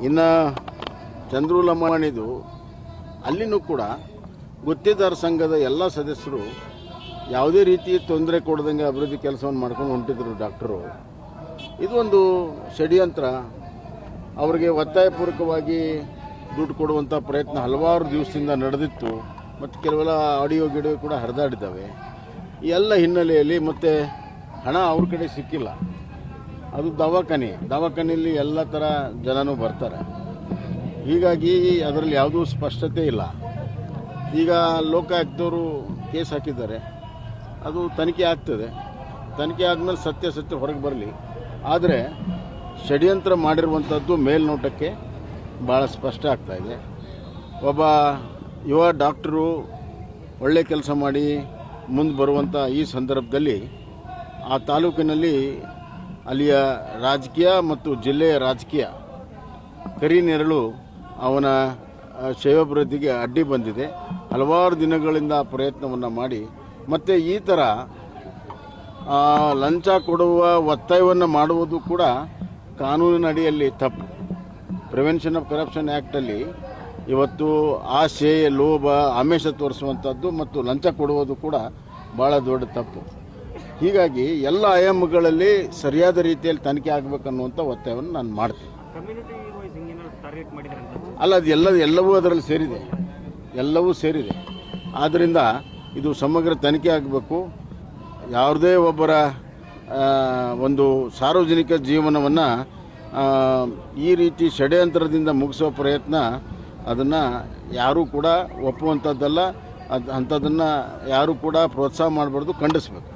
ಇನ್ನು ಚಂದ್ರು ಲಮಾಣಿದು ಅಲ್ಲಿನೂ ಕೂಡ ಗುತ್ತಿದಾರ ಸಂಘದ ಎಲ್ಲ ಸದಸ್ಯರು ಯಾವುದೇ ರೀತಿ ತೊಂದರೆ ಕೊಡದಂಗೆ ಅಭಿವೃದ್ಧಿ ಕೆಲಸವನ್ನು ಮಾಡ್ಕೊಂಡು ಹೊಂಟಿದ್ರು ಡಾಕ್ಟರು. ಇದು ಒಂದು ಷಡ್ಯಂತ್ರ. ಅವರಿಗೆ ಒತ್ತಾಯಪೂರ್ವಕವಾಗಿ ದುಡ್ಡು ಕೊಡುವಂಥ ಪ್ರಯತ್ನ ಹಲವಾರು ದಿವಸದಿಂದ ನಡೆದಿತ್ತು ಮತ್ತು ಕೆಲವೆಲ್ಲ ಆಡಿಯೋ ಗಿಡಿಯೋ ಕೂಡ ಹರಿದಾಡಿದ್ದಾವೆ. ಈ ಎಲ್ಲ ಹಿನ್ನೆಲೆಯಲ್ಲಿ ಮತ್ತು ಹಣ ಅವ್ರ ಕಡೆ ಸಿಕ್ಕಿಲ್ಲ. ಅದು ದವಾಖಾನೆಯಲ್ಲಿ ಎಲ್ಲ ಥರ ಜನನೂ ಬರ್ತಾರೆ. ಹೀಗಾಗಿ ಅದರಲ್ಲಿ ಯಾವುದೂ ಸ್ಪಷ್ಟತೆ ಇಲ್ಲ. ಈಗ ಲೋಕಾಯುಕ್ತವರು ಕೇಸ್ ಹಾಕಿದ್ದಾರೆ, ಅದು ತನಿಖೆ ಆಗ್ತದೆ. ತನಿಖೆ ಆದಮೇಲೆ ಸತ್ಯ ಹೊರಗೆ ಬರಲಿ. ಆದರೆ ಷಡ್ಯಂತ್ರ ಮಾಡಿರುವಂಥದ್ದು ಮೇಲ್ನೋಟಕ್ಕೆ ಭಾಳ ಸ್ಪಷ್ಟ ಆಗ್ತಾಯಿದೆ. ಒಬ್ಬ ಯುವ ಡಾಕ್ಟರು ಒಳ್ಳೆ ಕೆಲಸ ಮಾಡಿ ಮುಂದೆ ಬರುವಂಥ ಈ ಸಂದರ್ಭದಲ್ಲಿ ಆ ತಾಲೂಕಿನಲ್ಲಿ ಅಲ್ಲಿಯ ರಾಜಕೀಯ ಮತ್ತು ಜಿಲ್ಲೆಯ ರಾಜಕೀಯ ಕರಿನೆರಳು ಅವನ ಶ್ರೇಯೋಭಿವೃದ್ಧಿಗೆ ಅಡ್ಡಿ ಬಂದಿದೆ. ಹಲವಾರು ದಿನಗಳಿಂದ ಪ್ರಯತ್ನವನ್ನು ಮಾಡಿ ಮತ್ತು ಈ ಥರ ಲಂಚ ಕೊಡುವ ಒತ್ತಾಯವನ್ನು ಮಾಡುವುದು ಕೂಡ ಕಾನೂನಿನ ಅಡಿಯಲ್ಲಿ ತಪ್ಪು. ಪ್ರಿವೆನ್ಷನ್ ಆಫ್ ಕರಪ್ಷನ್ ಆ್ಯಕ್ಟಲ್ಲಿ ಇವತ್ತು ಆಸೆ, ಲೋಭ, ಆಮಿಷ ತೋರಿಸುವಂಥದ್ದು ಮತ್ತು ಲಂಚ ಕೊಡುವುದು ಕೂಡ ಭಾಳ ದೊಡ್ಡ ತಪ್ಪು. ಹೀಗಾಗಿ ಎಲ್ಲ ಆಯಾಮಗಳಲ್ಲಿ ಸರಿಯಾದ ರೀತಿಯಲ್ಲಿ ತನಿಖೆ ಆಗಬೇಕನ್ನುವಂಥ ಒತ್ತಾಯವನ್ನು ನಾನು ಮಾಡ್ತೀನಿ. ಅಲ್ಲ, ಅದು ಎಲ್ಲವೂ ಅದರಲ್ಲಿ ಎಲ್ಲವೂ ಸೇರಿದೆ. ಆದ್ದರಿಂದ ಇದು ಸಮಗ್ರ ತನಿಖೆ ಆಗಬೇಕು. ಯಾವುದೇ ಒಬ್ಬರ ಒಂದು ಸಾರ್ವಜನಿಕ ಜೀವನವನ್ನು ಈ ರೀತಿ ಷಡ್ಯಂತ್ರದಿಂದ ಮುಗಿಸೋ ಪ್ರಯತ್ನ ಅದನ್ನು ಯಾರೂ ಕೂಡ ಒಪ್ಪುವಂಥದ್ದಲ್ಲ. ಅಂಥದ್ದನ್ನು ಯಾರೂ ಕೂಡ ಪ್ರೋತ್ಸಾಹ ಮಾಡಬಾರ್ದು, ಖಂಡಿಸಬೇಕು.